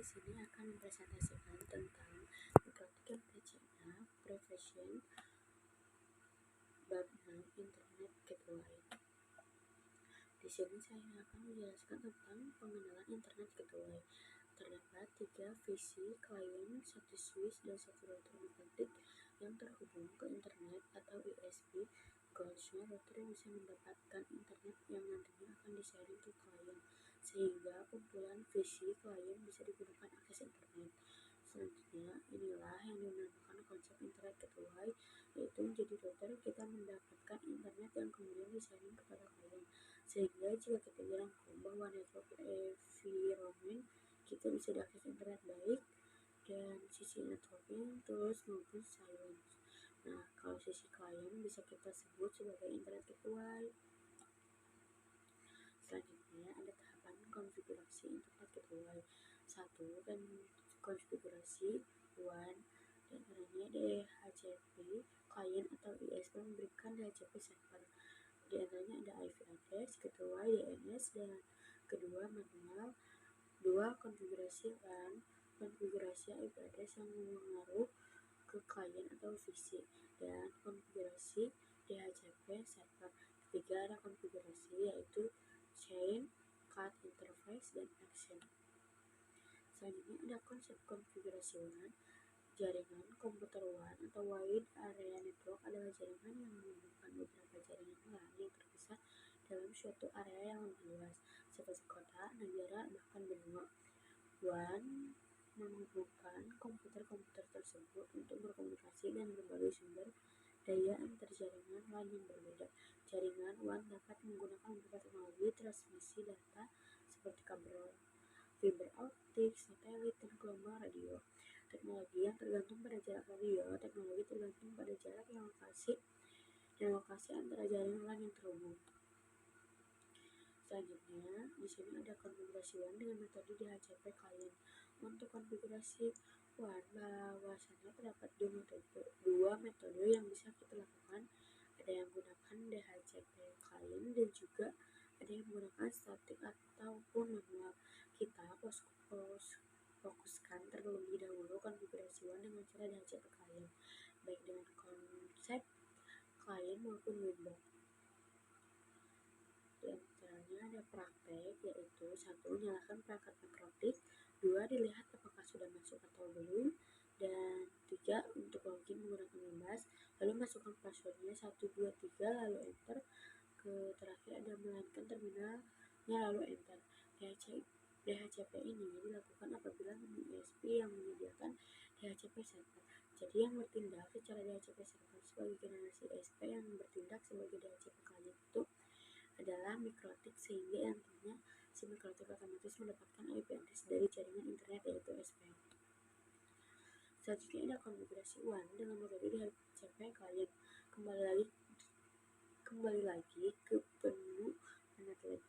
di sini akan mempresentasikan tentang Microtik MTCA Profession bab 6 Internet Gateway. Di sini saya akan menjelaskan tentang pengenalan Internet Gateway. Terdapat 3 visi klien, 1 switch, dan 1 router Microtik yang terhubung ke internet atau ISP. Goalsnya, router yang bisa mendapatkan internet yang nantinya akan di-sharing ke klien, sehingga kumpulan visi klien bisa digunakan akses internet. Selanjutnya, inilah yang dinamakan konsep internet gateway, yaitu menjadi router kita mendapatkan internet yang kemudian di-sharing kepada klien, sehingga jika kita dirangkum bahwa network environment kita bisa diakses internet baik dan sisi networking terus maupun silent. Nah, kalau sisi klien bisa kita sebut sebagai internet gateway. Selanjutnya ada tahapan konfigurasi internet gateway. 1. Dan konfigurasi 1. Dan caranya DHCP klien atau ISP memberikan DHCP server. Di antaranya ada IP address, kedua DNS, dan kedua manual. 2. Konfigurasi LAN, konfigurasi IP address yang mengaruh ke klien atau visi, dan konfigurasi DHCP server. Ketiga ada konfigurasi yaitu chain, cut interface, dan action. Selanjutnya ada konsep konfigurasi WAN. Jaringan komputer WAN atau Wide Area Network adalah jaringan yang menghubungkan beberapa jaringan LAN yang terpisah dalam suatu area yang lebih luas, seperti kota, negara, bahkan benua. WAN menghubungkan komputer-komputer tersebut untuk berkomunikasi dan berbagai sumber daya antar jaringan LAN yang berbeda. Jaringan WAN dapat menggunakan beberapa teknologi transmisi data seperti kabel, fiber optik, satelit, dan gelombang radio. Teknologi yang tergantung pada jarak radio, teknologi tergantung pada jarak yang lokasi antara jaringan LAN yang terhubung. Selanjutnya, di sini ada konfigurasi WAN dengan metode DHCP klien. Untuk konfigurasi WAN, bahwasannya terdapat dua metode yang bisa kita lakukan. Ada yang menggunakan DHCP klien dan juga ada yang menggunakan statik ataupun manual. Kita fokuskan terlebih dahulu konfigurasi WAN dengan cara DHCP klien, baik dengan konsep klien maupun window. Di antaranya ada praktek, yaitu 1. Nyalakan perangkat Microtik, 2. Dilihat apakah sudah masuk atau belum, dan 3. Untuk login menggunakan Windows, lalu masukkan passwordnya 1, 2, 3, lalu enter. Terakhir ada melainkan terminalnya lalu enter. DHCP ini dilakukan apabila ISP yang menyediakan DHCP server. Jadi yang bertindak secara DHCP server sebagai generasi ISP yang bertindak sebagai DHCP klien itu adalah Microtik, sehingga nantinya si Microtik otomatis mendapatkan IP address dari jaringan internet yaitu SPN. Selanjutnya ada konfigurasi WAN dengan metode DHCP klien. Kembali lagi ke menu Management.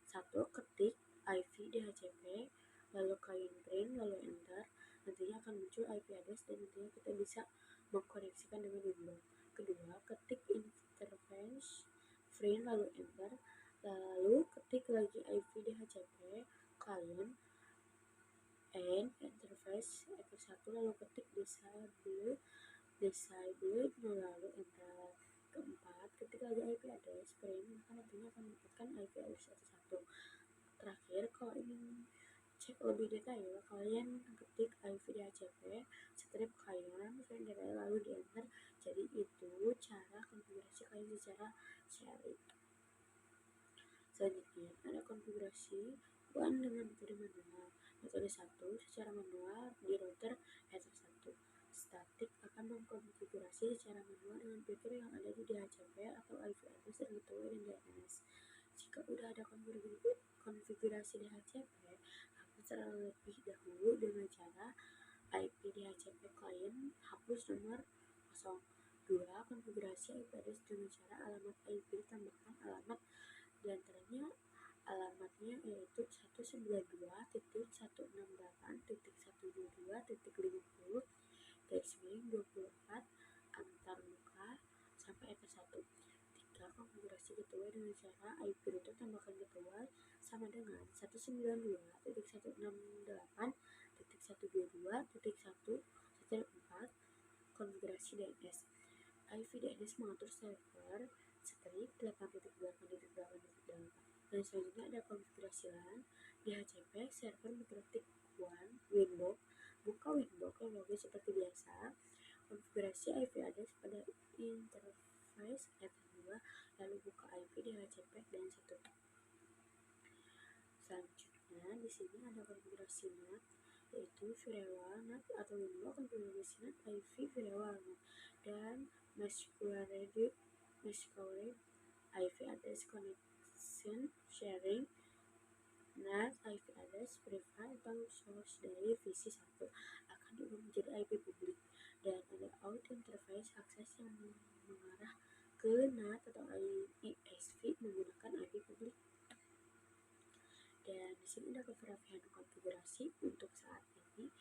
1. Ketik IP DHCP, lalu klien print, lalu enter. Nantinya akan muncul IP address dan nantinya kita bisa mengkoneksikan dengan Windows. Kedua, ketik interface print, lalu enter. Lalu ketik lagi IP DHCP klien and interface F1, lalu ketik disable lalu enter. Keempat, ketik lagi IP address print, maka nantinya akan mendapatkan IP address F1. Terakhir, kalau ingin cek lebih detail, kalian ketik IP DHCP strip klien print detail lalu di enter. Jadi itu cara konfigurasi klien secara sharing. Selanjutnya ada konfigurasi WAN dengan metode manual. Metode 1, secara manual di router F1. Statik akan mengkonfigurasi secara manual dengan fitur yang ada di DHCP atau IP address gateway dan DNS. Jika udah ada konfigurasi DHCP, hapus terlebih dahulu dengan cara IP DHCP klien hapus nomor 0. 2. Konfigurasi IP address dengan cara alamat IP ditambahkan alamat, diantaranya alamatnya yaitu 192.168.122.50 antarmuka sampai F1. 3. Konfigurasi gateway dengan cara IP router tambahkan gateway sama dengan 192.168.122.50 keberhasilan. Di HCP, server mengkritik Winbox. Buka Winbox login seperti biasa. Konfigurasi IP address pada interface Ether2, lalu buka IP di HCP dan seterusnya. Selanjutnya, di sini ada konfigurasi NAT, yaitu firewall NAT atau Winbox konfigurasi NAT IP firewall NAT dan masquerade IP address connection sharing. NAT IP address private atau source dari VC1 akan diubah menjadi IP publik, dan ada out interface akses yang mengarah ke NAT atau ISP menggunakan IP publik. Dan di sini ada beberapa konfigurasi. Untuk saat ini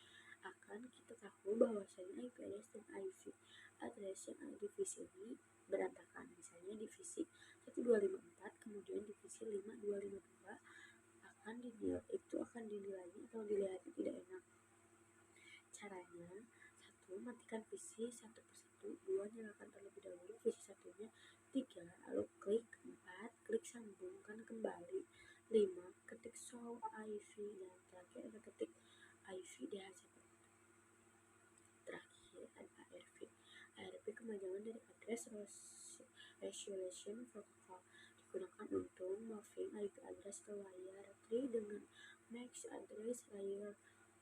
akan kita tahu bahwasanya IP address dan IP address yang ada di divisi ini berantakan. Misalnya divisi 1254 kemudian divisi 5252 akan dinilainya atau dilihatnya tidak enak. Caranya, 1. Matikan VC satu persatu. 2. Nyalakan terlebih dahulu VC satunya. 3. Lalu klik. 4. Klik sambungkan kembali. 5. Ketik show IV, dan terakhir ada ketik IV di HCP. Terakhir ada ARP. ARP kepanjangan dari Address Resolution Protocol, digunakan untuk moving IP address ke layer 3 dengan MAC address layer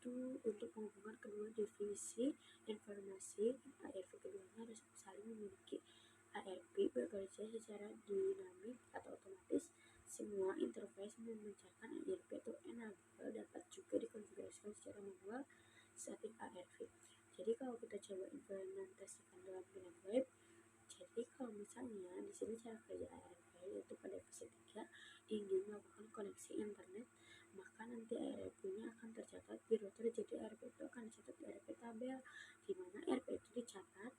2 untuk menghubungkan kedua divisi informasi. ARP keduanya harus saling memiliki. ARP bekerja secara dinamik atau otomatis. Semua interface memancarkan ARP atau enable dapat juga dikonfigurasikan secara manual static ARP. Jadi kalau kita coba implementasikan dalam VLAN web, jadi kalau misalnya di sini cara kerja ARP yaitu pada versi 3 ingin melakukan koneksi internet, maka nanti ARP-nya akan tercatat di router. Jadi ARP itu akan dicatat di ARP tabel, di mana ARP itu dicatat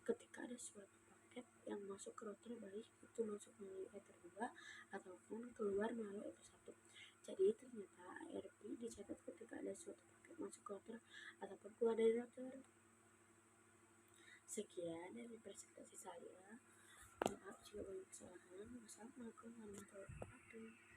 ketika ada suatu paket yang masuk ke router, baik itu masuk melalui Ether2 ataupun keluar melalui Ether1. Jadi ternyata ARP dicatat ketika ada suatu paket masuk ke router ataupun keluar dari router. Sekian dari presentasi saya. Maaf jika banyak kesalahan. Wassalamualaikum warahmatullahi wabarakatuh.